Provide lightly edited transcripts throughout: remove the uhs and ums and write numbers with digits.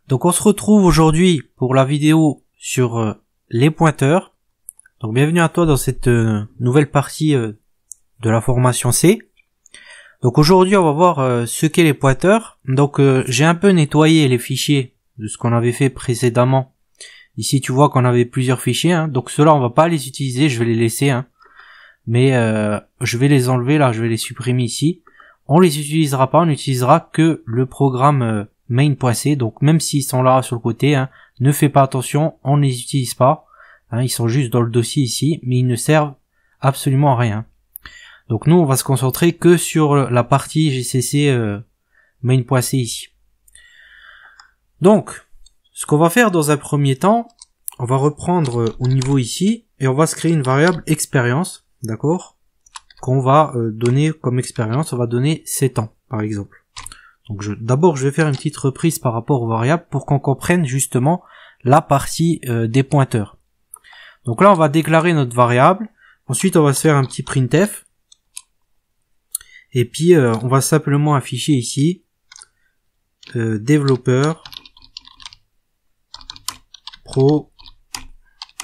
Donc on se retrouve aujourd'hui pour la vidéo sur les pointeurs. Donc bienvenue à toi dans cette nouvelle partie de la formation C. Donc aujourd'hui on va voir ce qu'est les pointeurs. Donc j'ai un peu nettoyé les fichiers de ce qu'on avait fait précédemment. Ici tu vois qu'on avait plusieurs fichiers, hein. Donc ceux-là on va pas les utiliser, je vais les laisser, hein. Mais je vais les enlever là, je vais les supprimer ici. On les utilisera pas, on n'utilisera que le programme main.c. Donc même s'ils sont là sur le côté, hein, ne fais pas attention, on ne les utilise pas, hein, ils sont juste dans le dossier ici, mais ils ne servent absolument à rien. Donc nous on va se concentrer que sur la partie GCC main.c ici. Donc ce qu'on va faire dans un premier temps, on va reprendre au niveau ici et on va se créer une variable expérience, d'accord, qu'on va donner comme expérience. On va donner 7 ans par exemple. Donc d'abord je vais faire une petite reprise par rapport aux variables pour qu'on comprenne justement la partie des pointeurs. Donc là on va déclarer notre variable, ensuite on va se faire un petit printf, et puis on va simplement afficher ici développeur pro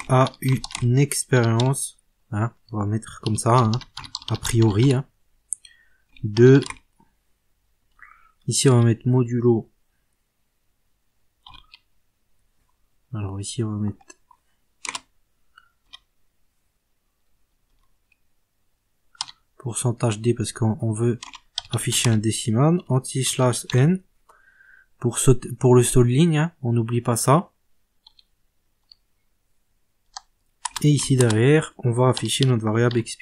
a une expérience, hein, on va mettre comme ça, hein, a priori, hein, de, ici on va mettre modulo, alors ici on va mettre pourcentage D parce qu'on veut afficher un décimal, anti/n pour le saut de ligne, hein, on n'oublie pas ça. Et ici derrière, on va afficher notre variable exp.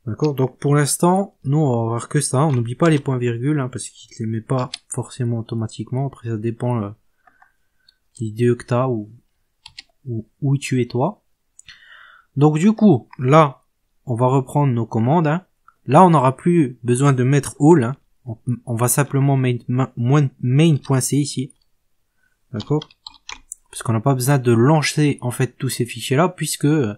D'accord, donc pour l'instant, nous on va avoir que ça, on n'oublie pas les points virgules, hein, parce qu'il ne les met pas forcément automatiquement, après ça dépend de l'IDE que tu as ou où tu es toi. Donc du coup, là, on va reprendre nos commandes, hein. Là on n'aura plus besoin de mettre all, hein. On va simplement main.c ici, d'accord, parce qu'on n'a pas besoin de lancer en fait tous ces fichiers là, puisque de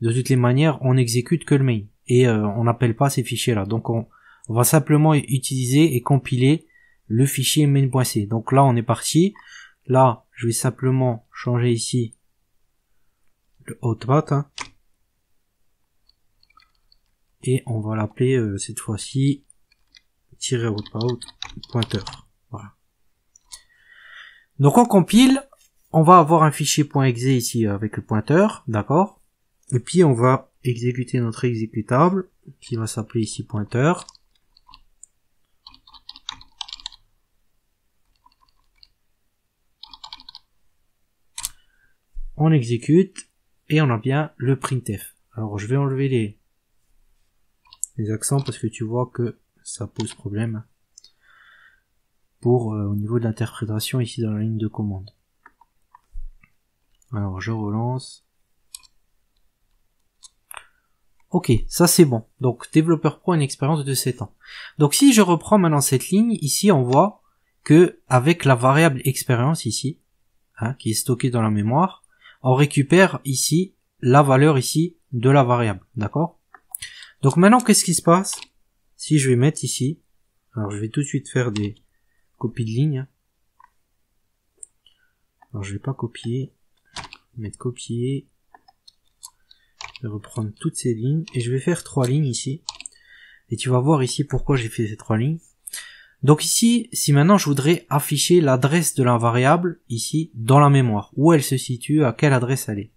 toutes les manières on n'exécute que le main et on n'appelle pas ces fichiers là. Donc on va simplement utiliser et compiler le fichier main.c. Donc là on est parti. Là je vais simplement changer ici le output, hein, et on va l'appeler cette fois-ci -output pointeur. Voilà. Donc on compile. On va avoir un fichier .exe ici avec le pointeur, d'accord. Et puis on va exécuter notre exécutable qui va s'appeler ici pointeur. On exécute et on a bien le printf. Alors je vais enlever les accents parce que tu vois que ça pose problème pour au niveau de l'interprétation ici dans la ligne de commande. Alors je relance. Ok, ça c'est bon. Donc développeur pro a une expérience de 7 ans. Donc si je reprends maintenant cette ligne, ici on voit que avec la variable expérience ici, hein, qui est stockée dans la mémoire, on récupère ici la valeur ici de la variable, d'accord. Donc maintenant qu'est-ce qui se passe si je vais mettre ici, alors je vais tout de suite faire des copies de lignes. Alors je vais pas copier, mettre copier, je vais reprendre toutes ces lignes et je vais faire 3 lignes ici, et tu vas voir ici pourquoi j'ai fait ces 3 lignes. Donc ici, si maintenant je voudrais afficher l'adresse de la variable ici dans la mémoire, où elle se situe, à quelle adresse elle est,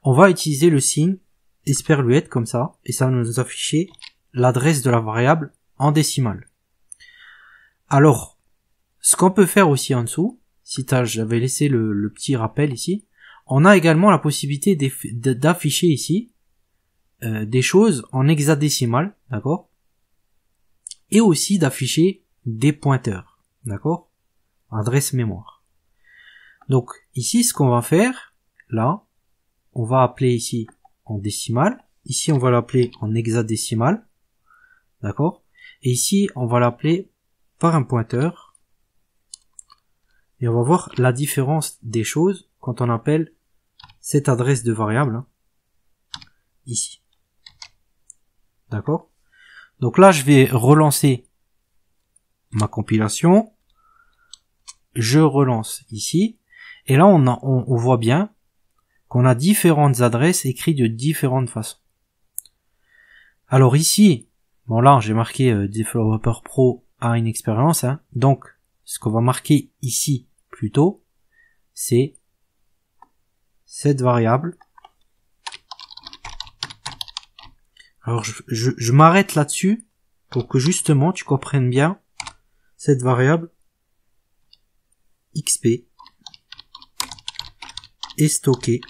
on va utiliser le signe esperluette comme ça, et ça va nous afficher l'adresse de la variable en décimale. Alors ce qu'on peut faire aussi en dessous, si j'avais laissé le petit rappel ici, on a également la possibilité d'afficher ici des choses en hexadécimal, d'accord, et aussi d'afficher des pointeurs, d'accord, adresse mémoire. Donc ici ce qu'on va faire, là, on va appeler ici en décimal, ici on va l'appeler en hexadécimal, d'accord, et ici on va l'appeler par un pointeur, et on va voir la différence des choses quand on appelle cette adresse de variable, hein, ici. D'accord? Donc là, je vais relancer ma compilation. je relance ici. Et là, on voit bien qu'on a différentes adresses écrites de différentes façons. Alors ici, bon là, j'ai marqué Developer Pro a une expérience. Hein. Donc, ce qu'on va marquer ici plutôt, c'est cette variable. Alors, je m'arrête là-dessus pour que justement tu comprennes bien cette variable XP est stockée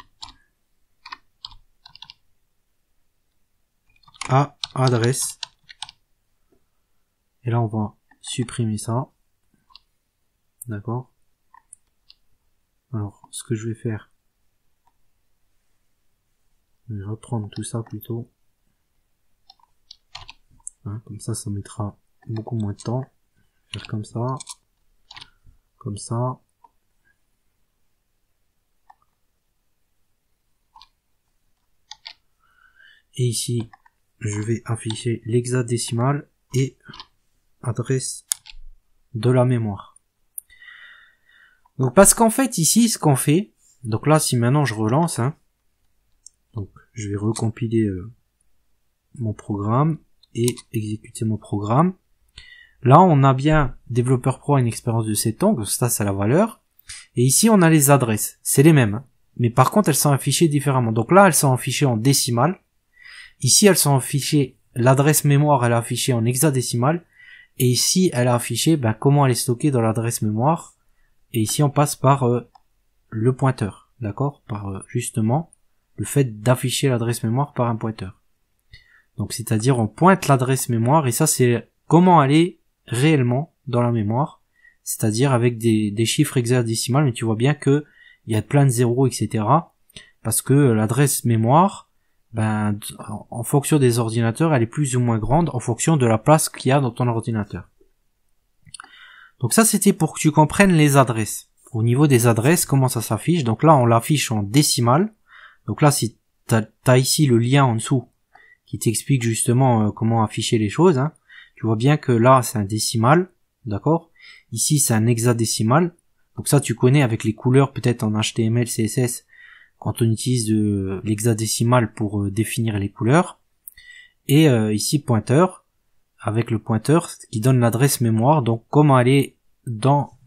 à adresse. Et là, on va supprimer ça. D'accord. Alors, ce que je vais faire, je vais reprendre tout ça plutôt. Hein, comme ça mettra beaucoup moins de temps. Faire comme ça. Comme ça. Et ici, je vais afficher l'hexadécimal et adresse de la mémoire. Donc parce qu'en fait ici ce qu'on fait, donc là si maintenant je relance, hein, donc je vais recompiler mon programme et exécuter mon programme. Là on a bien Développeur Pro a une expérience de 7 ans, donc ça c'est la valeur. Et ici on a les adresses, c'est les mêmes, hein, mais par contre elles sont affichées différemment. Donc là elles sont affichées en décimale. Ici elles sont affichées, l'adresse mémoire elle est affichée en hexadécimal. Et ici elle a affiché comment elle est stockée dans l'adresse mémoire. Et ici on passe par le pointeur, d'accord, par justement le fait d'afficher l'adresse mémoire par un pointeur. Donc c'est-à-dire on pointe l'adresse mémoire et ça c'est comment elle est réellement dans la mémoire, c'est-à-dire avec des chiffres hexadécimales, mais tu vois bien que il y a plein de zéros, etc. Parce que l'adresse mémoire, en fonction des ordinateurs, elle est plus ou moins grande en fonction de la place qu'il y a dans ton ordinateur. Donc ça c'était pour que tu comprennes les adresses. Au niveau des adresses, comment ça s'affiche. Donc là on l'affiche en décimale. Donc là si t'as ici le lien en dessous qui t'explique justement comment afficher les choses. Hein. Tu vois bien que là c'est un décimal, d'accord. Ici c'est un hexadécimal. Donc ça tu connais avec les couleurs peut-être en HTML, CSS quand on utilise l'hexadécimal pour définir les couleurs. Et ici pointeur. Avec le pointeur qui donne l'adresse mémoire, donc comment elle est dans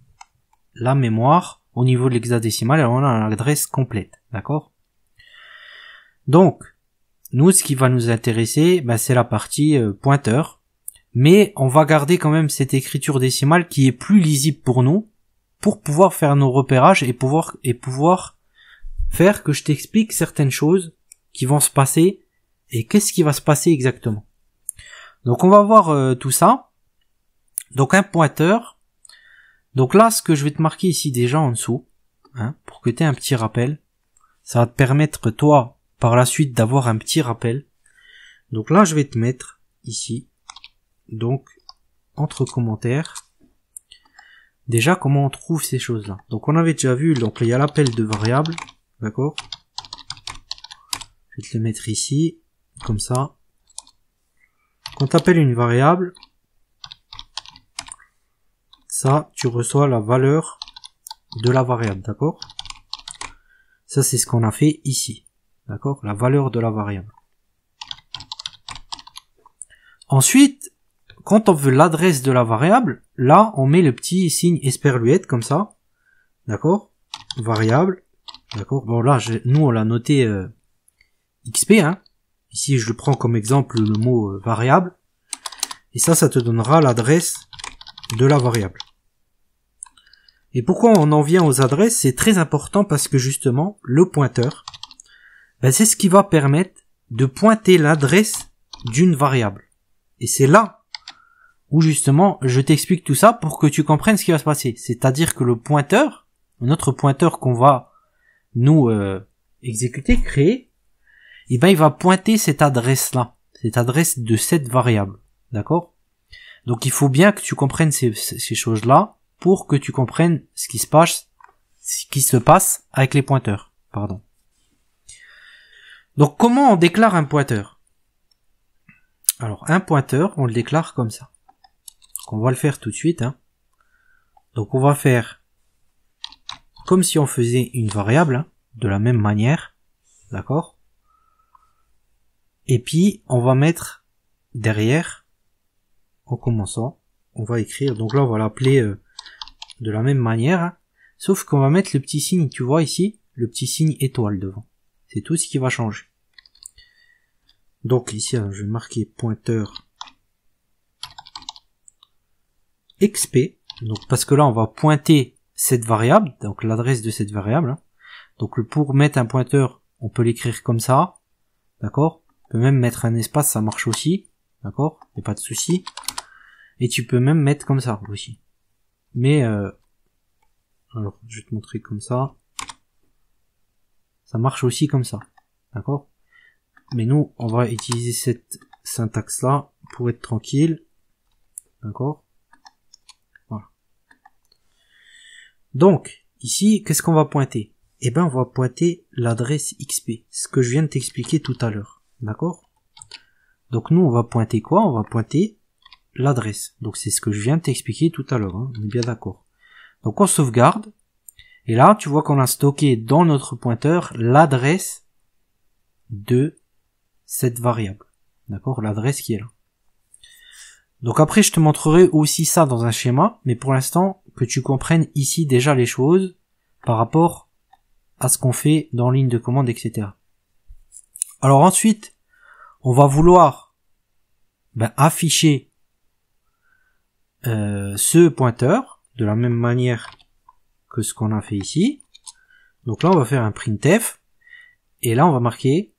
la mémoire au niveau de l'hexadécimal, on a l'adresse complète, d'accord. Donc nous ce qui va nous intéresser, c'est la partie pointeur, mais on va garder quand même cette écriture décimale qui est plus lisible pour nous, pour pouvoir faire nos repérages et pouvoir faire que je t'explique certaines choses qui vont se passer et qu'est-ce qui va se passer exactement. Donc on va voir tout ça. Donc un pointeur. Donc là ce que je vais te marquer ici déjà en dessous, hein, pour que tu aies un petit rappel. Ça va te permettre toi par la suite d'avoir un petit rappel. Donc là je vais te mettre ici, donc entre commentaires, déjà comment on trouve ces choses là. Donc on avait déjà vu, donc il y a l'appel de variable, d'accord. Je vais te le mettre ici, comme ça. Quand tu appelles une variable, ça, tu reçois la valeur de la variable, d'accord? Ça, c'est ce qu'on a fait ici, d'accord? La valeur de la variable. Ensuite, quand on veut l'adresse de la variable, là, on met le petit signe esperluette, comme ça, d'accord? Variable, d'accord? Bon, là, nous, on l'a noté XP, hein? Ici, je le prends comme exemple le mot variable. Et ça te donnera l'adresse de la variable. Et pourquoi on en vient aux adresses? C'est très important parce que justement, le pointeur, c'est ce qui va permettre de pointer l'adresse d'une variable. Et c'est là où justement, je t'explique tout ça pour que tu comprennes ce qui va se passer. C'est-à-dire que le pointeur, notre pointeur qu'on va nous exécuter, créer, il va pointer cette adresse-là, cette adresse de cette variable, d'accord? Donc il faut bien que tu comprennes ces choses-là pour que tu comprennes ce qui se passe avec les pointeurs, pardon. Donc comment on déclare un pointeur? Alors un pointeur, on le déclare comme ça. Donc, on va le faire tout de suite, hein. Donc on va faire comme si on faisait une variable, hein, de la même manière, d'accord? Et puis, on va mettre derrière, en commençant, on va écrire, donc là, on va l'appeler de la même manière, hein, sauf qu'on va mettre le petit signe, tu vois ici, le petit signe étoile devant. C'est tout ce qui va changer. Donc ici, je vais marquer pointeur XP, donc parce que là, on va pointer cette variable, donc l'adresse de cette variable, hein. Donc pour mettre un pointeur, on peut l'écrire comme ça, d'accord? On peut même mettre un espace, ça marche aussi, d'accord? Y a pas de souci. Et tu peux même mettre comme ça aussi. Mais alors, je vais te montrer comme ça. Ça marche aussi comme ça, d'accord? Mais nous, on va utiliser cette syntaxe-là pour être tranquille, d'accord? Voilà. Donc ici, qu'est-ce qu'on va pointer? Eh ben, on va pointer l'adresse XP, ce que je viens de t'expliquer tout à l'heure, d'accord? Donc nous, on va pointer quoi? On va pointer l'adresse. Donc c'est ce que je viens de t'expliquer tout à l'heure, hein, on est bien d'accord. Donc on sauvegarde, et là, tu vois qu'on a stocké dans notre pointeur l'adresse de cette variable, d'accord? L'adresse qui est là. Donc après, je te montrerai aussi ça dans un schéma, mais pour l'instant, que tu comprennes ici déjà les choses par rapport à ce qu'on fait dans ligne de commande, etc. Alors ensuite, on va vouloir afficher ce pointeur de la même manière que ce qu'on a fait ici. Donc là, on va faire un printf, et là, on va marquer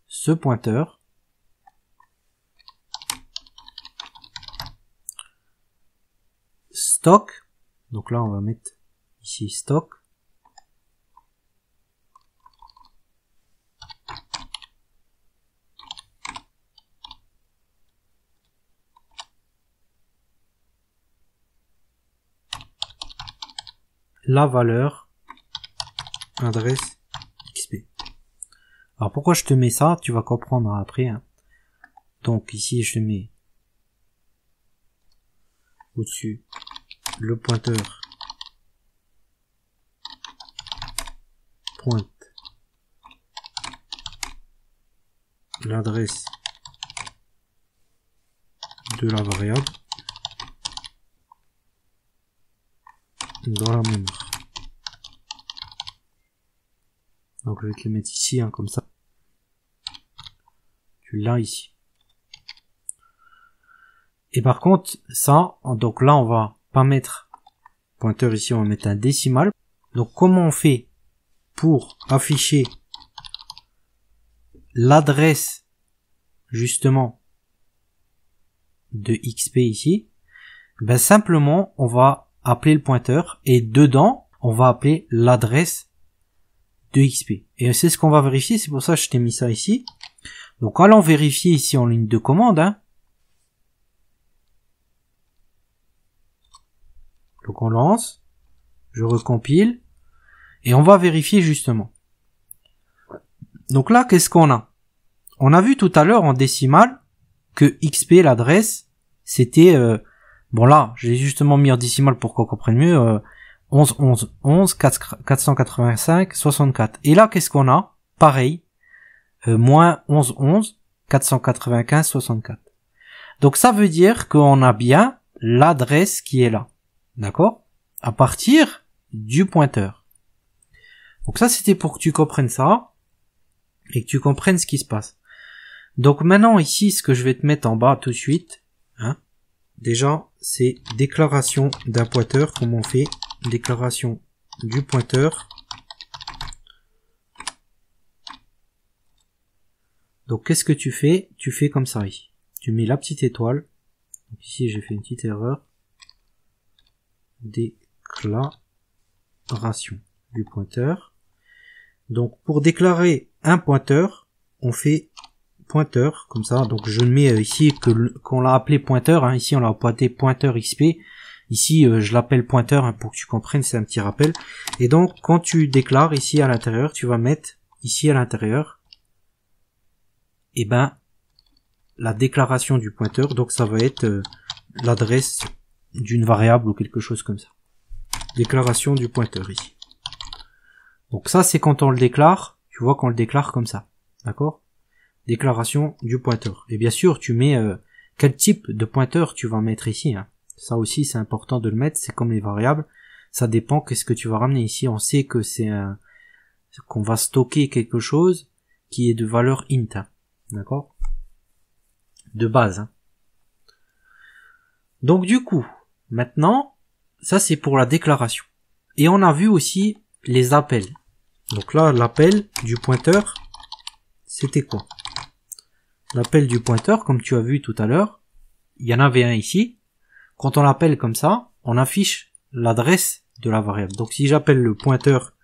ce pointeur stock. Donc là, on va mettre ici stock. La valeur adresse XP. Alors pourquoi je te mets ça? Tu vas comprendre après, hein. Donc ici je te mets au-dessus le pointeur pointe l'adresse de la variable dans la mémoire. Donc je vais te le mettre ici, hein, comme ça. Tu l'as ici. Et par contre, ça, donc là on va pas mettre pointeur ici, on va mettre un décimal. Donc comment on fait pour afficher l'adresse justement de XP ici? Ben simplement on va appeler le pointeur et dedans on va appeler l'adresse de XP. Et c'est ce qu'on va vérifier, c'est pour ça que je t'ai mis ça ici. Donc allons vérifier ici en ligne de commande, hein. Donc on lance, je recompile, et on va vérifier justement. Donc là, qu'est-ce qu'on a? On a vu tout à l'heure en décimale que XP, l'adresse, c'était... bon là, j'ai justement mis en décimale pour qu'on comprenne mieux. 11, 11, 11, 485, 64. Et là, qu'est-ce qu'on a? Pareil. Moins 11, 11, 495, 64. Donc ça veut dire qu'on a bien l'adresse qui est là. D'accord? À partir du pointeur. Donc ça, c'était pour que tu comprennes ça et que tu comprennes ce qui se passe. Donc maintenant, ici, ce que je vais te mettre en bas tout de suite, hein, déjà, c'est déclaration d'un pointeur. Comment on fait? Déclaration du pointeur. Donc qu'est-ce que tu fais? Tu fais comme ça ici. Tu mets la petite étoile. Donc ici, j'ai fait une petite erreur. Déclaration du pointeur. Donc pour déclarer un pointeur, on fait pointeur comme ça. Donc je mets ici qu'on l'a appelé pointeur, hein. Ici on l'a pointé pointeur XP. Ici je l'appelle pointeur, hein, pour que tu comprennes, c'est un petit rappel. Et donc quand tu déclares ici à l'intérieur, tu vas mettre ici à l'intérieur et ben la déclaration du pointeur. Donc ça va être l'adresse d'une variable ou quelque chose comme ça. Déclaration du pointeur ici. Donc ça, c'est quand on le déclare. Tu vois qu'on le déclare comme ça. D'accord? Déclaration du pointeur. Et bien sûr, tu mets quel type de pointeur tu vas mettre ici. Hein. Ça aussi, c'est important de le mettre. C'est comme les variables. Ça dépend qu'est-ce que tu vas ramener ici. On sait que c'est qu'on va stocker quelque chose qui est de valeur int. Hein. D'accord? De base. Hein. Donc du coup, maintenant, ça c'est pour la déclaration. Et on a vu aussi les appels. Donc là, l'appel du pointeur, c'était quoi? L'appel du pointeur, comme tu as vu tout à l'heure, il y en avait un ici. Quand on l'appelle comme ça, on affiche l'adresse de la variable. Donc si j'appelle le pointeur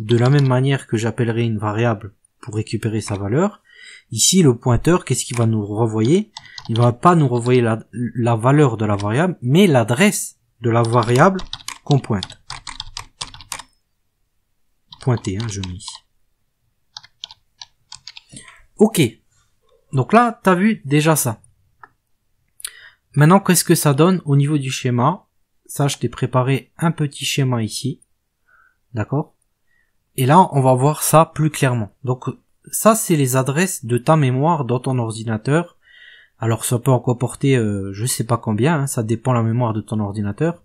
de la même manière que j'appellerai une variable pour récupérer sa valeur, ici le pointeur, qu'est-ce qu'il va nous renvoyer? Il va pas nous renvoyer la valeur de la variable, mais l'adresse de la variable qu'on pointe. Pointé, hein, je mets ici. Ok. Donc là, t'as vu déjà ça. Maintenant, qu'est-ce que ça donne au niveau du schéma? Ça, je t'ai préparé un petit schéma ici. D'accord? Et là, on va voir ça plus clairement. Donc, ça, c'est les adresses de ta mémoire dans ton ordinateur. Alors, ça peut en comporter, je sais pas combien, hein, ça dépend de la mémoire de ton ordinateur.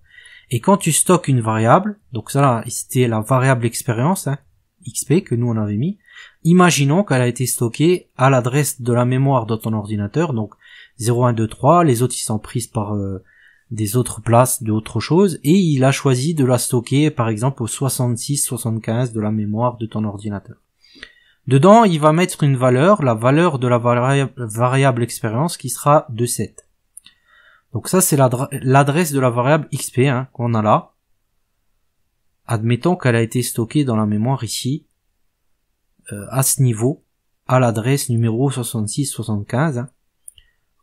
Et quand tu stockes une variable, donc ça là, c'était la variable expérience, hein, XP, que nous on avait mis. Imaginons qu'elle a été stockée à l'adresse de la mémoire de ton ordinateur, donc 0123, les autres ils sont prises par des autres places d'autres choses, et il a choisi de la stocker par exemple au 66-75 de la mémoire de ton ordinateur. Dedans, il va mettre une valeur, la valeur de la variable expérience qui sera de 7. Donc ça c'est l'adresse de la variable XP hein, qu'on a là. Admettons qu'elle a été stockée dans la mémoire ici, à ce niveau, à l'adresse numéro 6675. Hein.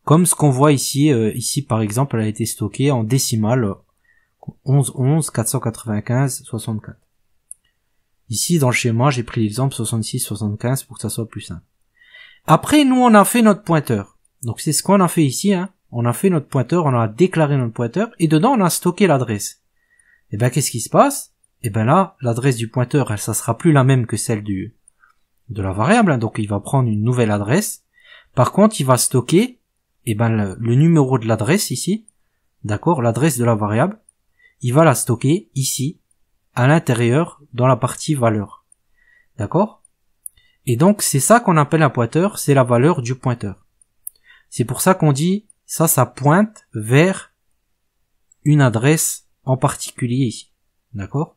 Comme ce qu'on voit ici, ici par exemple, elle a été stockée en décimale 11 495 64. Ici dans le schéma, j'ai pris l'exemple 66 75 pour que ça soit plus simple. Après, nous on a fait notre pointeur. Donc c'est ce qu'on a fait ici. Hein. On a fait notre pointeur, on a déclaré notre pointeur, et dedans on a stocké l'adresse. Et ben qu'est-ce qui se passe? Et ben là, l'adresse du pointeur, ça sera plus la même que celle de la variable, hein, donc il va prendre une nouvelle adresse. Par contre, il va stocker, et ben le numéro de l'adresse ici, d'accord, l'adresse de la variable, il va la stocker ici, à l'intérieur, dans la partie valeur. D'accord? Et donc c'est ça qu'on appelle un pointeur, c'est la valeur du pointeur. C'est pour ça qu'on dit ça pointe vers une adresse en particulier ici. D'accord?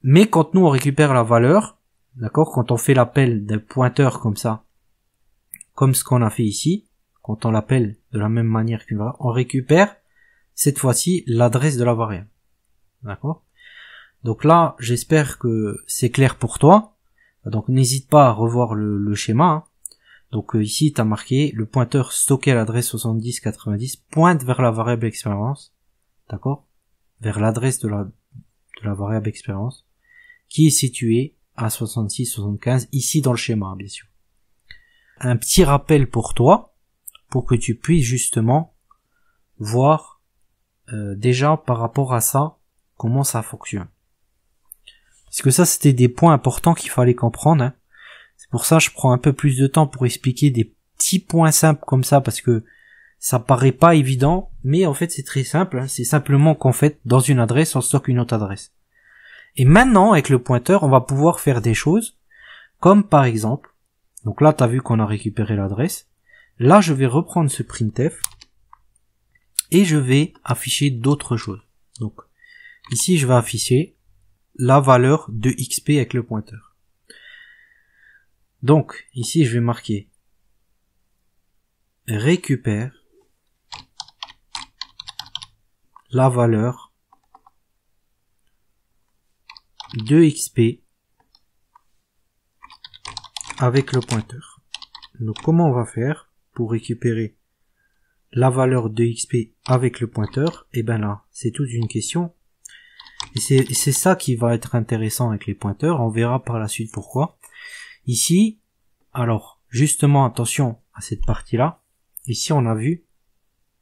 Mais quand nous on récupère la valeur, d'accord, quand on fait l'appel d'un pointeur comme ça, comme ce qu'on a fait ici, quand on l'appelle de la même manière qu'une variable, on récupère cette fois-ci l'adresse de la variable. D'accord? Donc là, j'espère que c'est clair pour toi. Donc n'hésite pas à revoir le schéma. Hein. Donc ici, tu as marqué le pointeur stocké à l'adresse 7090 pointe vers la variable expérience, d'accord, vers l'adresse de la variable expérience, qui est située à 6675 ici dans le schéma, bien sûr. Un petit rappel pour toi, pour que tu puisses justement voir déjà par rapport à ça comment ça fonctionne. Parce que ça, c'était des points importants qu'il fallait comprendre. Hein. C'est pour ça que je prends un peu plus de temps pour expliquer des petits points simples comme ça, parce que ça paraît pas évident, mais en fait c'est très simple, hein. C'est simplement qu'en fait dans une adresse on stocke une autre adresse. Et maintenant avec le pointeur on va pouvoir faire des choses, comme par exemple, donc là t'as vu qu'on a récupéré l'adresse, là je vais reprendre ce printf, et je vais afficher d'autres choses. Donc ici je vais afficher la valeur de XP avec le pointeur. Donc, ici, je vais marquer récupère la valeur de XP avec le pointeur. Donc, comment on va faire pour récupérer la valeur de XP avec le pointeur? Et ben là, c'est toute une question. Et c'est ça qui va être intéressant avec les pointeurs. On verra par la suite pourquoi. Ici, alors, justement, attention à cette partie-là. Ici, on a vu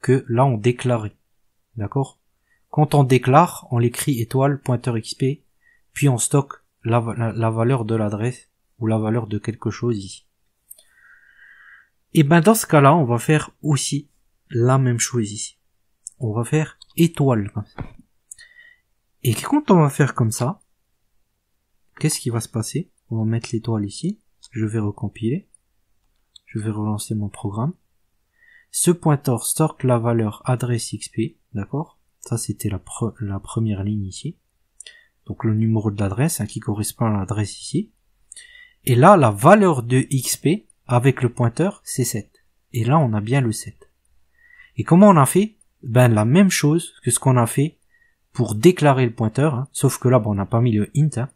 que là, on déclarait. D'accord? quand on déclare, on l'écrit étoile, pointeur XP, puis on stocke la valeur de l'adresse ou la valeur de quelque chose ici. Et ben dans ce cas-là, on va faire aussi la même chose ici. On va faire étoile comme ça. Et quand on va faire comme ça, qu'est-ce qui va se passer? On va mettre l'étoile ici. Je vais recompiler. Je vais relancer mon programme. Ce pointeur stocke la valeur adresse XP, d'accord? Ça c'était la première ligne ici. Donc le numéro de l'adresse qui correspond à l'adresse ici. Et là, la valeur de XP avec le pointeur, c'est 7. Et là, on a bien le 7. Et comment on a fait? Ben la même chose que ce qu'on a fait pour déclarer le pointeur, sauf que là, on n'a pas mis le int.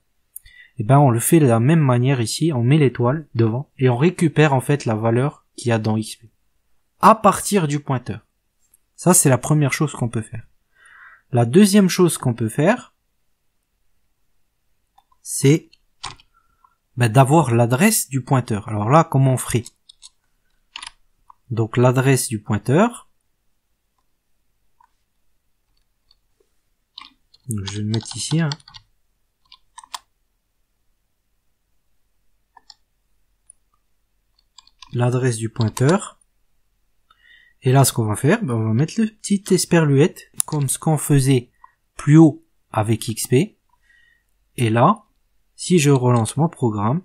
Et ben on le fait de la même manière ici, on met l'étoile devant et on récupère en fait la valeur qu'il y a dans XP à partir du pointeur. Ça c'est la première chose qu'on peut faire. La deuxième chose qu'on peut faire, c'est d'avoir l'adresse du pointeur. Alors là, comment on ferait? Donc l'adresse du pointeur, donc, je vais le mettre ici, l'adresse du pointeur. Et là, ce qu'on va faire, on va mettre le petit esperluette, comme ce qu'on faisait plus haut avec XP. Et là, si je relance mon programme,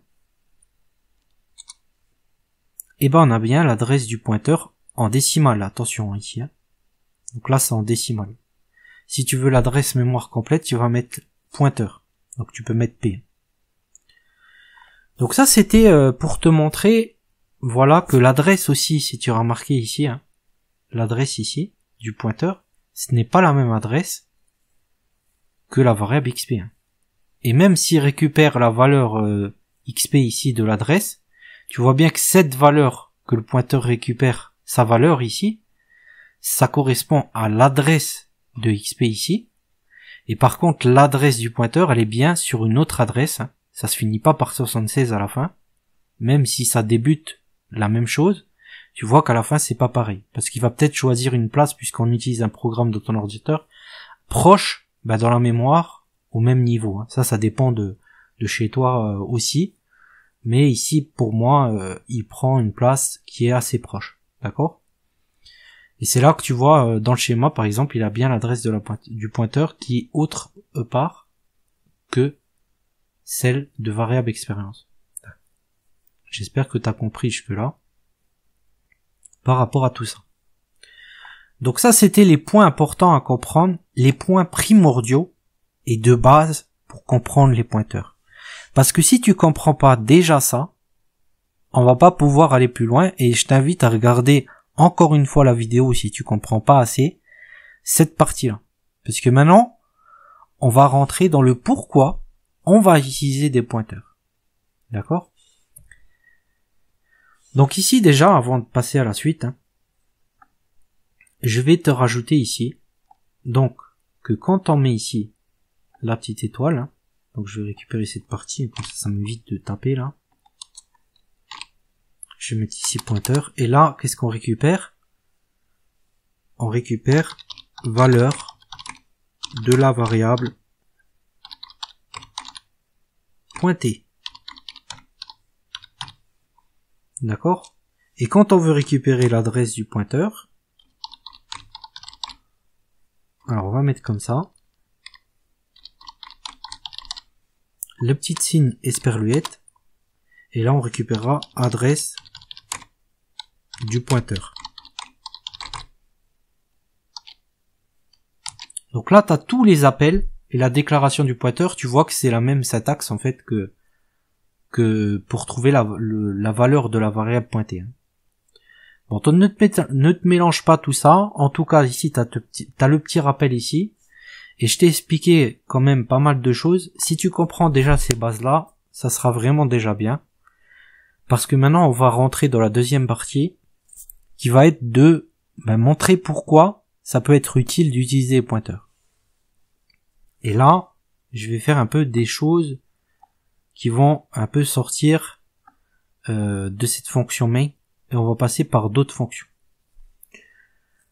et ben on a bien l'adresse du pointeur en décimale. Attention ici. Donc là, c'est en décimale. Si tu veux l'adresse mémoire complète, tu vas mettre pointeur. Donc tu peux mettre P. Donc ça, c'était pour te montrer, voilà, que l'adresse aussi, si tu as remarqué ici, l'adresse ici du pointeur, ce n'est pas la même adresse que la variable XP. Et même s'il récupère la valeur XP ici de l'adresse, tu vois bien que cette valeur que le pointeur récupère, sa valeur ici, ça correspond à l'adresse de XP ici. Et par contre, l'adresse du pointeur, elle est bien sur une autre adresse. Ça se finit pas par 76 à la fin. Même si ça débute la même chose, tu vois qu'à la fin, c'est pas pareil. Parce qu'il va peut-être choisir une place, puisqu'on utilise un programme de ton ordinateur, proche, dans la mémoire, au même niveau. Ça dépend de chez toi aussi. Mais ici, pour moi, il prend une place qui est assez proche. D'accord? Et c'est là que tu vois, dans le schéma, par exemple, il a bien l'adresse du pointeur qui est autre part que celle de variable expérience. J'espère que tu as compris jusque-là par rapport à tout ça. Donc ça, c'était les points importants à comprendre, les points primordiaux et de base pour comprendre les pointeurs. Parce que si tu comprends pas déjà ça, on va pas pouvoir aller plus loin et je t'invite à regarder encore une fois la vidéo si tu comprends pas assez cette partie-là. Parce que maintenant, on va rentrer dans le pourquoi on va utiliser des pointeurs. D'accord? Donc ici déjà, avant de passer à la suite, je vais te rajouter ici, donc que quand on met ici la petite étoile, donc je vais récupérer cette partie, comme ça m'évite de taper là. Je vais mettre ici pointeur, et là, qu'est-ce qu'on récupère? On récupère valeur de la variable pointée. D'accord? Et quand on veut récupérer l'adresse du pointeur, alors on va mettre comme ça, le petit signe esperluette, et là on récupérera adresse du pointeur. Donc là tu as tous les appels et la déclaration du pointeur, tu vois que c'est la même syntaxe en fait que pour trouver la valeur de la variable pointée. Bon, ne te mélange pas tout ça, en tout cas ici t'as le petit rappel ici, et je t'ai expliqué quand même pas mal de choses. Si tu comprends déjà ces bases-là, ça sera vraiment déjà bien. Parce que maintenant, on va rentrer dans la deuxième partie, qui va être de montrer pourquoi ça peut être utile d'utiliser les pointeurs. Et là, je vais faire un peu des choses qui vont un peu sortir de cette fonction main, et on va passer par d'autres fonctions.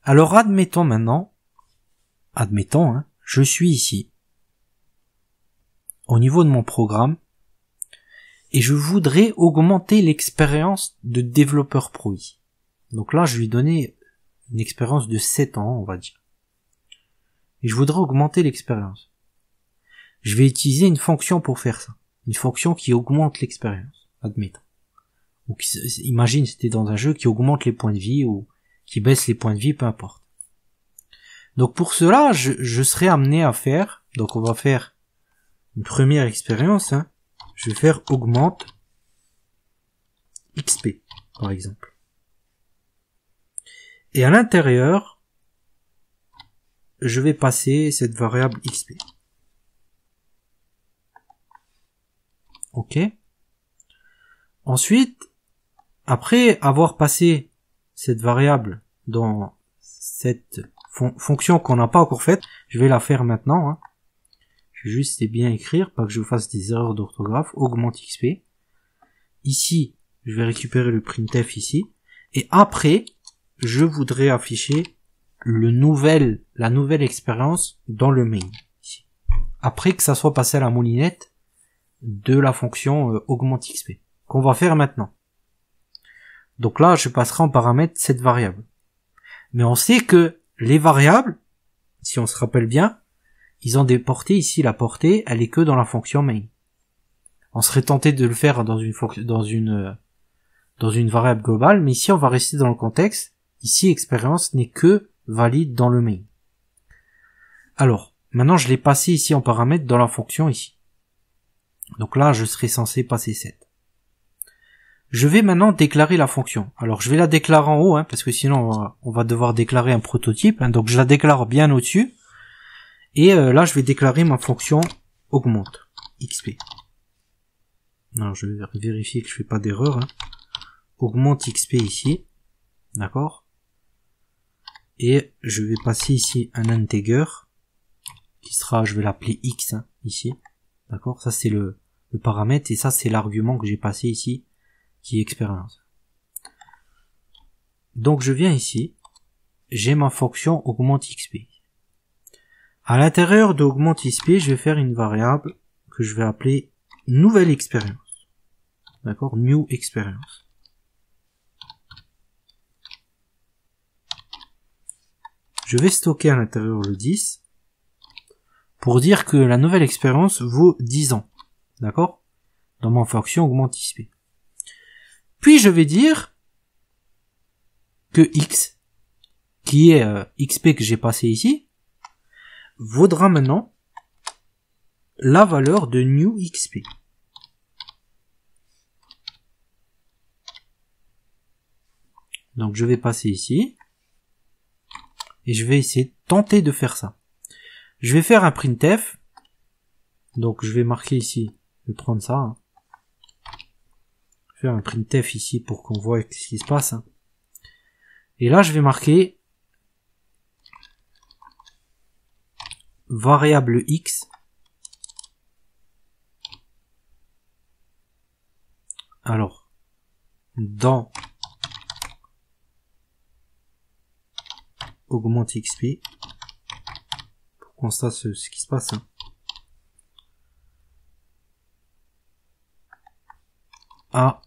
Alors admettons maintenant, je suis ici, au niveau de mon programme, et je voudrais augmenter l'expérience de développeur pro ici. Donc là, je lui ai donné une expérience de 7 ans, on va dire. Et je voudrais augmenter l'expérience. Je vais utiliser une fonction pour faire ça. Une fonction qui augmente l'expérience, admettons. Ou imagine c'était dans un jeu qui augmente les points de vie ou qui baisse les points de vie, peu importe. Donc pour cela, je serai amené à faire, donc on va faire une première expérience, hein. Je vais faire augmente XP, par exemple. Et à l'intérieur, je vais passer cette variable XP. Ok. Ensuite, après avoir passé cette variable dans cette fonction qu'on n'a pas encore faite, je vais la faire maintenant, hein. Je vais juste bien écrire, pas que je fasse des erreurs d'orthographe, augmente XP. Ici, je vais récupérer le printf ici. Et après, je voudrais afficher la nouvelle expérience dans le main. Ici. Après que ça soit passé à la moulinette de la fonction augmente XP. Qu'on va faire maintenant. Donc là, je passerai en paramètre cette variable. Mais on sait que les variables, si on se rappelle bien, ils ont des portées ici, la portée, elle est que dans la fonction main. On serait tenté de le faire dans une variable globale, mais ici on va rester dans le contexte. Ici, expérience n'est que valide dans le main. Alors, maintenant je l'ai passé ici en paramètre dans la fonction ici. Donc là, je serai censé passer 7. Je vais maintenant déclarer la fonction. Alors, je vais la déclarer en haut, hein, parce que sinon on va devoir déclarer un prototype. Hein, donc je la déclare bien au-dessus. Et là, je vais déclarer ma fonction augmente XP. Alors, je vais vérifier que je fais pas d'erreur. Hein. Augmente XP ici. D'accord. Et je vais passer ici un integer qui sera, je vais l'appeler X hein, ici. D'accord. Ça, c'est le paramètre et ça, c'est l'argument que j'ai passé ici qui est expérience. Donc, je viens ici. J'ai ma fonction augmente XP. À l'intérieur de augmente XP, je vais faire une variable que je vais appeler nouvelle expérience. D'accord? New experience. Je vais stocker à l'intérieur le 10 pour dire que la nouvelle expérience vaut 10 ans. D'accord? Dans ma fonction augmente XP. Puis je vais dire que X, qui est XP que j'ai passé ici, vaudra maintenant la valeur de new XP. Donc je vais passer ici et je vais essayer de tenter de faire ça. Je vais faire un printf. Donc je vais marquer ici, je vais prendre ça. Hein. Faire un printf ici pour qu'on voit ce qui se passe. Hein. Et là je vais marquer variable X alors dans augmente XP pour qu'on sache ce qui se passe. Hein. À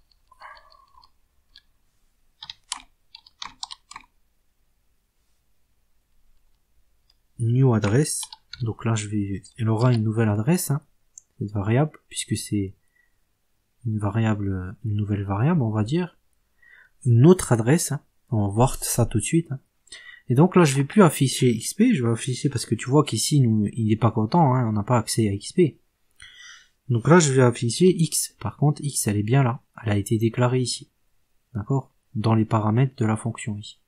new adresse. Donc là, elle aura une nouvelle adresse, hein, cette variable, puisque c'est une nouvelle variable, on va dire. Une autre adresse, hein, on va voir ça tout de suite. Hein. Et donc là, je vais plus afficher XP, je vais afficher parce que tu vois qu'ici, il n'est pas content, hein, on n'a pas accès à XP. Donc là, je vais afficher X. Par contre, X, elle est bien là. Elle a été déclarée ici. D'accord? Dans les paramètres de la fonction ici.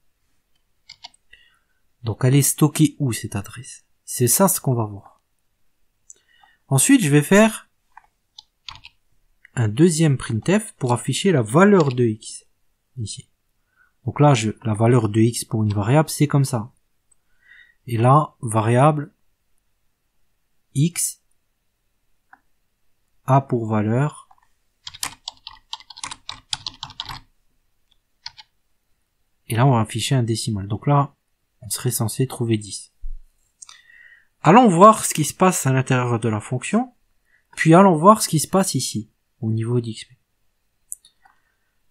Donc elle est stockée où cette adresse? C'est ça ce qu'on va voir. Ensuite, je vais faire un deuxième printf pour afficher la valeur de X. Ici. Donc là, la valeur de X pour une variable, c'est comme ça. Et là, variable X a pour valeur et là, on va afficher un décimal. Donc là, on serait censé trouver 10. allons voir ce qui se passe à l'intérieur de la fonction, puis allons voir ce qui se passe ici, au niveau d'XP.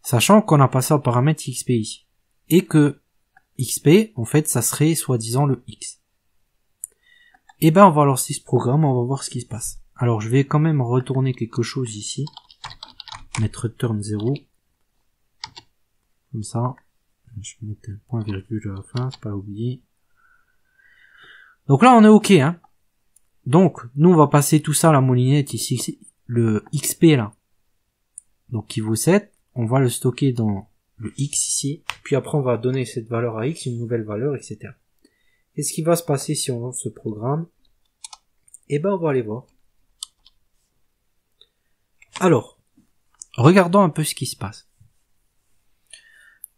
Sachant qu'on a passé en paramètre XP ici. Et que XP, en fait, ça serait soi-disant le X. Et ben, on va lancer ce programme, on va voir ce qui se passe. Alors, je vais quand même retourner quelque chose ici. Mettre return 0. Comme ça. Je vais mettre un point virgule à la fin, c'est pas oublier. Donc là, on est OK, hein. Donc, nous, on va passer tout ça à la moulinette ici, le XP là. Donc, qui vaut 7. On va le stocker dans le X ici. Puis après, on va donner cette valeur à X, une nouvelle valeur, etc. Qu'est-ce qui va se passer si on lance ce programme? Eh ben, on va aller voir. Alors, regardons un peu ce qui se passe.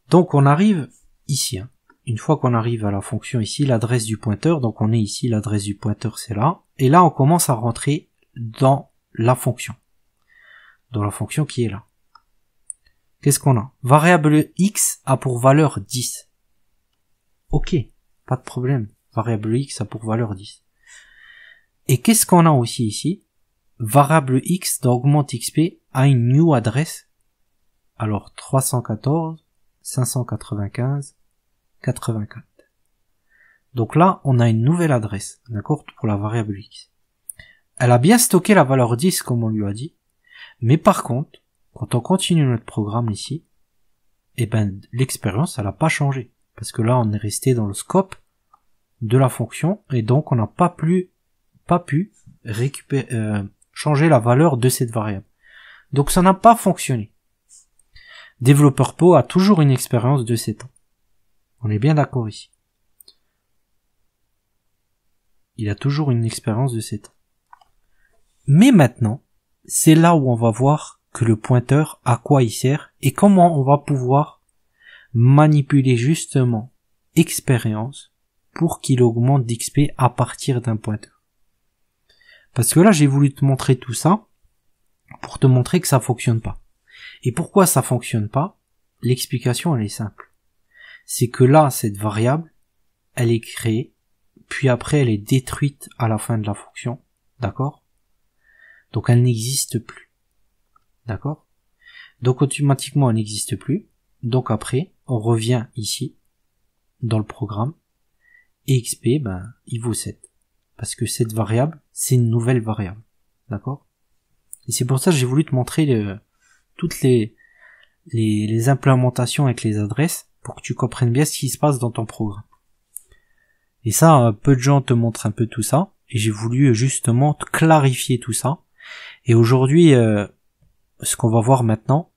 Donc, on arrive ici. Hein. Une fois qu'on arrive à la fonction ici, l'adresse du pointeur, donc on est ici, l'adresse du pointeur, c'est là. Et là, on commence à rentrer dans la fonction. Dans la fonction qui est là. Qu'est-ce qu'on a? Variable X a pour valeur 10. Ok, pas de problème. Variable X a pour valeur 10. Et qu'est-ce qu'on a aussi ici? Variable X d'augmente XP a une new adresse. Alors 314, 595, 84. Donc là, on a une nouvelle adresse, d'accord, pour la variable X. Elle a bien stocké la valeur 10 comme on lui a dit. Mais par contre, quand on continue notre programme ici, eh ben, l'expérience, elle n'a pas changé. Parce que là, on est resté dans le scope de la fonction, et donc on n'a pas pu récupérer, changer la valeur de cette variable. Donc ça n'a pas fonctionné. DeveloperPo a toujours une expérience de 7 ans. On est bien d'accord ici. Il a toujours une expérience de 7 ans. Mais maintenant, c'est là où on va voir que le pointeur, à quoi il sert, et comment on va pouvoir manipuler justement expérience pour qu'il augmente d'XP à partir d'un pointeur. Parce que là, j'ai voulu te montrer tout ça pour te montrer que ça fonctionne pas. Et pourquoi ça fonctionne pas? L'explication, elle est simple. C'est que là, cette variable, elle est créée, puis après, elle est détruite à la fin de la fonction. D'accord? Donc, elle n'existe plus. D'accord? Donc, automatiquement, elle n'existe plus. Donc, après, on revient ici, dans le programme, et XP, ben, il vaut 7. Parce que cette variable, c'est une nouvelle variable. D'accord? Et c'est pour ça que j'ai voulu te montrer toutes les implémentations avec les adresses pour que tu comprennes bien ce qui se passe dans ton programme. Et ça, peu de gens te montrent un peu tout ça, et j'ai voulu justement te clarifier tout ça. Et aujourd'hui, ce qu'on va voir maintenant,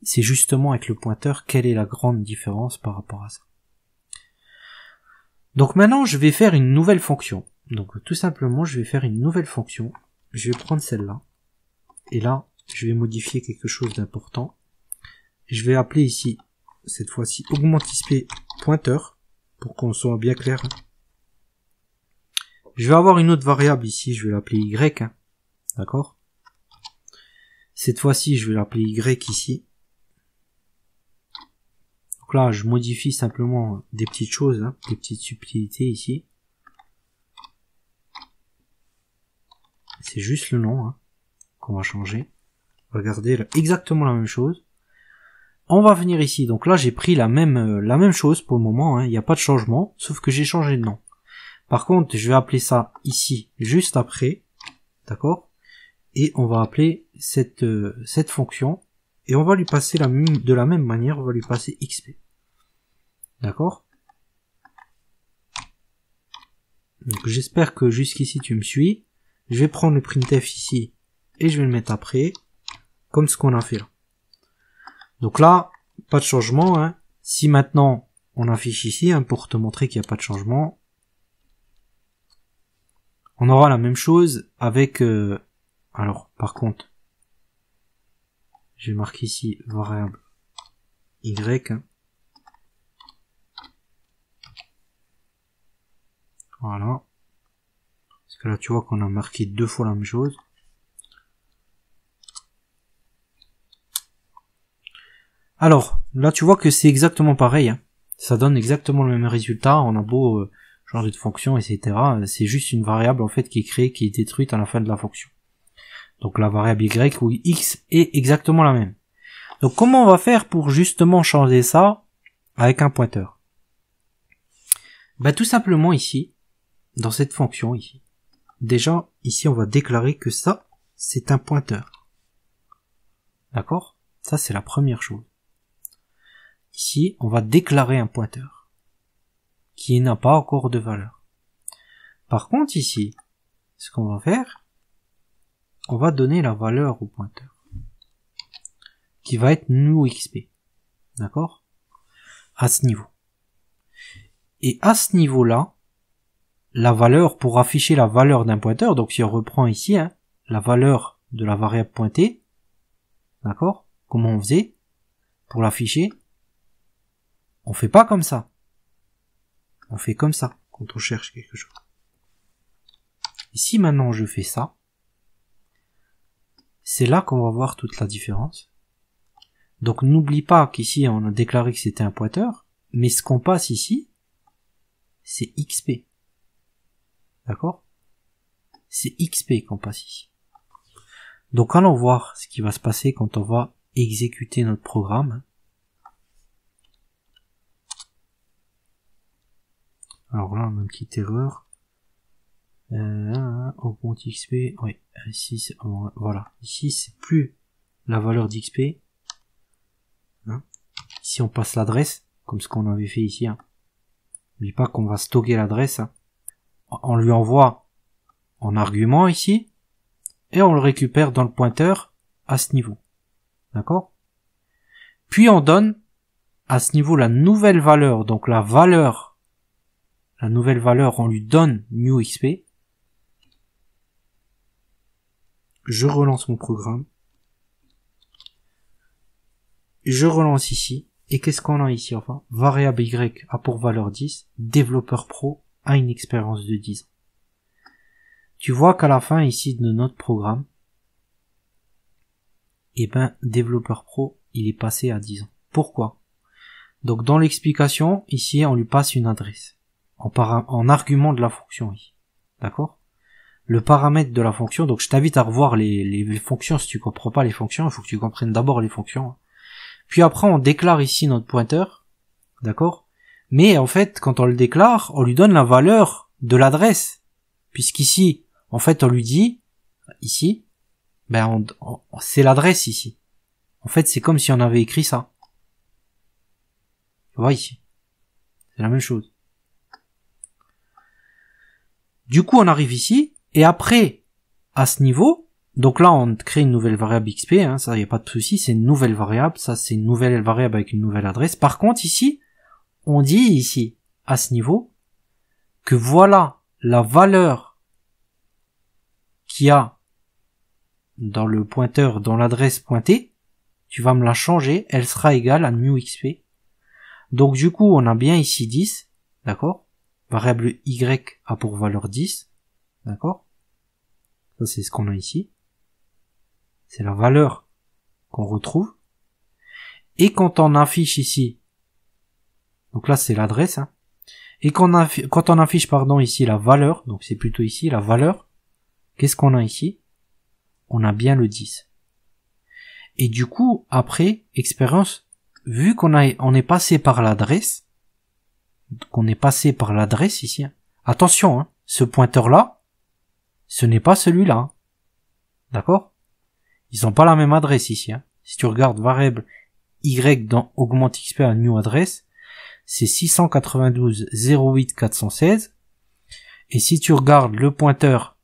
c'est justement avec le pointeur, quelle est la grande différence par rapport à ça. Donc maintenant, je vais faire une nouvelle fonction. Donc tout simplement, je vais faire une nouvelle fonction. Je vais prendre celle-là. Et là, je vais modifier quelque chose d'important. Je vais appeler ici, cette fois-ci, augmentXP pointeur, pour qu'on soit bien clair. Je vais avoir une autre variable ici, je vais l'appeler Y, hein. D'accord? Cette fois-ci, je vais l'appeler Y ici. Donc là, je modifie simplement des petites choses, hein, des petites subtilités ici. C'est juste le nom, hein, qu'on va changer. Regardez, là, exactement la même chose. On va venir ici. Donc là, j'ai pris la même chose pour le moment, hein. Il n'y a pas de changement, sauf que j'ai changé de nom. Par contre, je vais appeler ça ici, juste après. D'accord? Et on va appeler cette fonction. Et on va lui passer de la même manière, on va lui passer XP. D'accord? Donc j'espère que jusqu'ici tu me suis. Je vais prendre le printf ici et je vais le mettre après, comme ce qu'on a fait là. Donc là, pas de changement, hein. Si maintenant on affiche ici, hein, pour te montrer qu'il n'y a pas de changement, on aura la même chose avec... alors, par contre, je vais marquer ici variable Y. Hein. Voilà. Parce que là, tu vois qu'on a marqué 2 fois la même chose. Alors, là, tu vois que c'est exactement pareil. Hein. Ça donne exactement le même résultat. On a beau changer de fonction, etc. C'est juste une variable en fait qui est créée, qui est détruite à la fin de la fonction. Donc la variable y ou x est exactement la même. Donc comment on va faire pour justement changer ça avec un pointeur? Ben tout simplement ici, dans cette fonction ici, déjà ici on va déclarer que ça c'est un pointeur. D'accord? Ça c'est la première chose. Ici on va déclarer un pointeur qui n'a pas encore de valeur. Par contre ici, ce qu'on va faire, on va donner la valeur au pointeur, qui va être newXP. D'accord? À ce niveau. Et à ce niveau-là, la valeur, pour afficher la valeur d'un pointeur, donc si on reprend ici, la valeur de la variable pointée, d'accord? Comment on faisait pour l'afficher? On fait pas comme ça. On fait comme ça, quand on cherche quelque chose. Et si maintenant je fais ça, c'est là qu'on va voir toute la différence. Donc n'oublie pas qu'ici on a déclaré que c'était un pointeur, mais ce qu'on passe ici, c'est XP. D'accord? C'est XP qu'on passe ici. Donc allons voir ce qui va se passer quand on va exécuter notre programme. Alors là on a une petite erreur. Augmente XP, oui, ici, voilà, ici c'est plus la valeur d'XP, ici on passe l'adresse, comme ce qu'on avait fait ici, N'oublie pas qu'on va stocker l'adresse, on lui envoie en argument ici, et on le récupère dans le pointeur à ce niveau, d'accord? Puis on donne à ce niveau la nouvelle valeur, donc la nouvelle valeur, on lui donne newXP. Je relance mon programme. Je relance ici. Et qu'est-ce qu'on a ici enfin? Variable Y a pour valeur 10. Développeur pro a une expérience de 10 ans. Tu vois qu'à la fin ici de notre programme, développeur pro, il est passé à 10 ans. Pourquoi? Donc dans l'explication, ici on lui passe une adresse. En argument de la fonction ici. D'accord? Le paramètre de la fonction, donc je t'invite à revoir les fonctions si tu comprends pas les fonctions, il faut que tu comprennes d'abord les fonctions. Puis après on déclare ici notre pointeur, d'accord? Mais en fait, quand on le déclare, on lui donne la valeur de l'adresse, puisqu'ici, en fait, on lui dit, ici, c'est l'adresse ici. En fait, c'est comme si on avait écrit ça. Tu vois ici, c'est la même chose. Du coup, on arrive ici. Et après, à ce niveau, donc là on crée une nouvelle variable XP, ça y a pas de souci, c'est une nouvelle variable, ça c'est une nouvelle variable avec une nouvelle adresse. Par contre ici, on dit ici, à ce niveau, que voilà la valeur qu'il y a dans le pointeur, dans l'adresse pointée, tu vas me la changer, elle sera égale à newXP. Donc du coup, on a bien ici 10, d'accord? Variable Y a pour valeur 10, d'accord? Ça, c'est ce qu'on a ici. C'est la valeur qu'on retrouve. Et quand on affiche ici, donc là, c'est l'adresse, et quand on affiche, ici la valeur, donc c'est plutôt ici, la valeur, qu'est-ce qu'on a ici? On a bien le 10. Et du coup, après, expérience, vu qu'on est passé par l'adresse, ici, attention, ce pointeur-là, ce n'est pas celui-là. D'accord? Ils n'ont pas la même adresse ici. Si tu regardes variable Y dans augmente XP à new adresse, c'est 692.0.8.416. Et si tu regardes le pointeur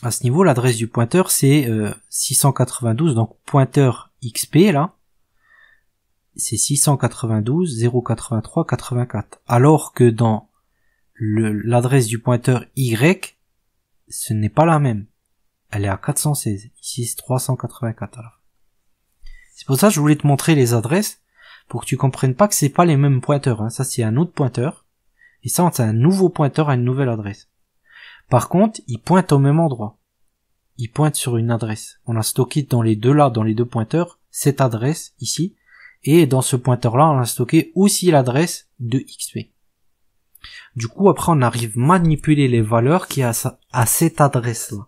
à ce niveau, l'adresse du pointeur, c'est 692, donc pointeur XP, là, c'est 692.0.83.84. Alors que dans l'adresse du pointeur Y, ce n'est pas la même. Elle est à 416. Ici, c'est 384. Alors. C'est pour ça que je voulais te montrer les adresses, pour que tu comprennes pas que c'est pas les mêmes pointeurs. Ça, c'est un autre pointeur. Et ça, c'est un nouveau pointeur à une nouvelle adresse. Par contre, ils pointent au même endroit. Ils pointent sur une adresse. On a stocké dans les deux pointeurs, cette adresse, ici. Et dans ce pointeur-là, on a stocké aussi l'adresse de XP. Du coup, après, on arrive à manipuler les valeurs qui est à cette adresse-là.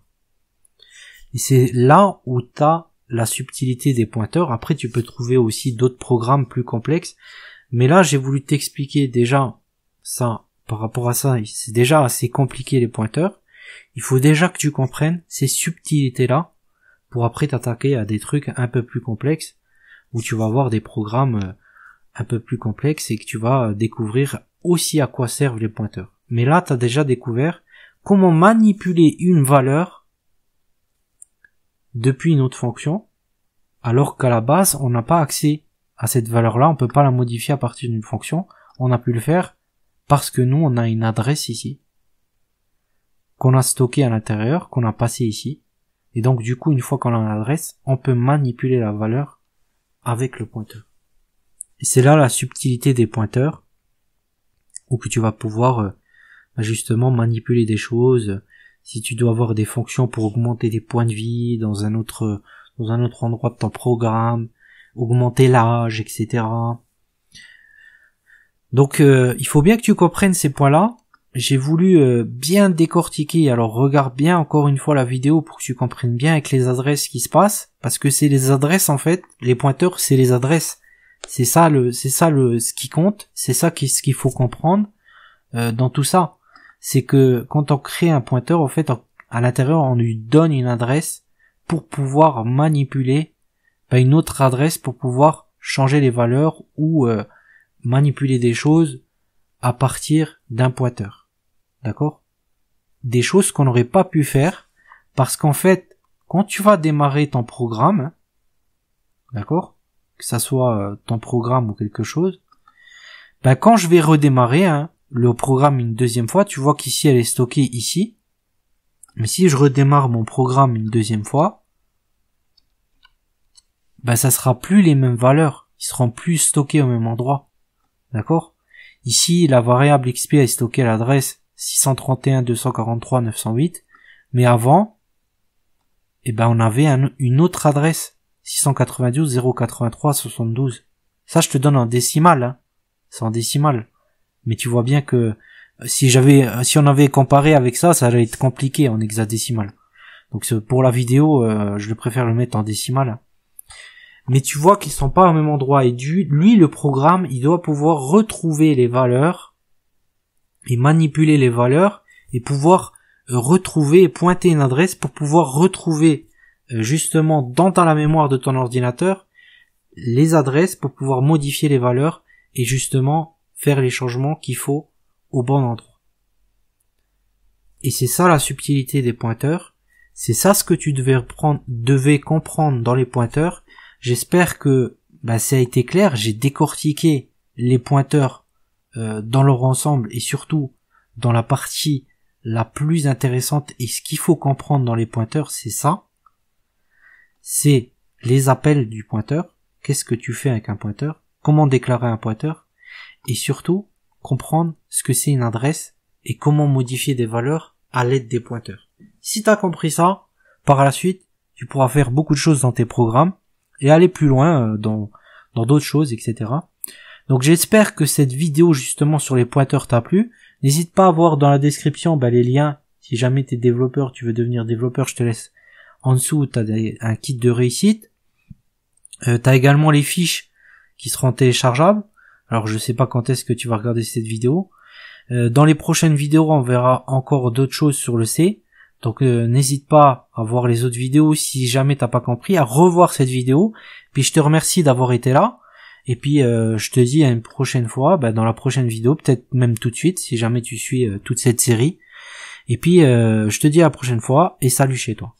Et c'est là où tu as la subtilité des pointeurs. Après, tu peux trouver aussi d'autres programmes plus complexes. Mais là, j'ai voulu t'expliquer déjà ça. Par rapport à ça, c'est déjà assez compliqué les pointeurs. Il faut déjà que tu comprennes ces subtilités-là pour après t'attaquer à des trucs un peu plus complexes où tu vas avoir des programmes un peu plus complexes et que tu vas découvrir aussi à quoi servent les pointeurs. Mais là, tu as déjà découvert comment manipuler une valeur depuis une autre fonction, alors qu'à la base, on n'a pas accès à cette valeur-là, on peut pas la modifier à partir d'une fonction, on a pu le faire parce que nous, on a une adresse ici, qu'on a stockée à l'intérieur, qu'on a passé ici, et donc du coup, une fois qu'on a l'adresse, on peut manipuler la valeur avec le pointeur. Et c'est là la subtilité des pointeurs, où que tu vas pouvoir justement manipuler des choses. Si tu dois avoir des fonctions pour augmenter des points de vie dans un autre endroit de ton programme, augmenter l'âge, etc. Donc il faut bien que tu comprennes ces points-là. J'ai voulu bien décortiquer, alors regarde bien encore une fois la vidéo pour que tu comprennes bien avec les adresses qui se passent, parce que c'est les adresses en fait, les pointeurs c'est les adresses. C'est ça ce qui compte, c'est ça ce qu'il faut comprendre dans tout ça. C'est que quand on crée un pointeur, en fait, à l'intérieur, on lui donne une adresse pour pouvoir manipuler une autre adresse pour pouvoir changer les valeurs ou manipuler des choses à partir d'un pointeur. D'accord? Des choses qu'on n'aurait pas pu faire parce qu'en fait, quand tu vas démarrer ton programme, d'accord? Que ça soit ton programme ou quelque chose, quand je vais redémarrer le programme une deuxième fois, tu vois qu'ici elle est stockée ici. Mais si je redémarre mon programme une deuxième fois, ça sera plus les mêmes valeurs. Ils seront plus stockés au même endroit. D'accord? Ici, la variable XP est stockée à l'adresse 631.243.908. Mais avant, on avait une autre adresse. 692.083.72. Ça, je te donne en décimal, C'est en décimal. Mais tu vois bien que si on avait comparé avec ça, ça allait être compliqué en hexadécimal. Donc pour la vidéo, je préfère le mettre en décimal. Mais tu vois qu'ils sont pas au même endroit et lui, le programme, il doit pouvoir retrouver les valeurs et manipuler les valeurs et pouvoir retrouver et pointer une adresse pour pouvoir retrouver justement dans la mémoire de ton ordinateur les adresses pour pouvoir modifier les valeurs et justement faire les changements qu'il faut au bon endroit. Et c'est ça la subtilité des pointeurs, c'est ça ce que tu devais comprendre dans les pointeurs. J'espère que ça a été clair, j'ai décortiqué les pointeurs dans leur ensemble et surtout dans la partie la plus intéressante et ce qu'il faut comprendre dans les pointeurs, c'est ça. C'est les appels du pointeur, qu'est-ce que tu fais avec un pointeur, comment déclarer un pointeur, et surtout comprendre ce que c'est une adresse et comment modifier des valeurs à l'aide des pointeurs. Si tu as compris ça, par la suite, tu pourras faire beaucoup de choses dans tes programmes et aller plus loin dans d'autres choses, etc. Donc j'espère que cette vidéo justement sur les pointeurs t'a plu. N'hésite pas à voir dans la description les liens. Si jamais tu es développeur, tu veux devenir développeur, je te laisse en dessous, tu as un kit de réussite. Tu as également les fiches qui seront téléchargeables. Alors je sais pas quand est-ce que tu vas regarder cette vidéo. Dans les prochaines vidéos, on verra encore d'autres choses sur le C. Donc n'hésite pas à voir les autres vidéos si jamais t'as pas compris, à revoir cette vidéo. Puis je te remercie d'avoir été là. Et puis je te dis à une prochaine fois, dans la prochaine vidéo, peut-être même tout de suite, si jamais tu suis toute cette série. Et puis je te dis à la prochaine fois et salut chez toi.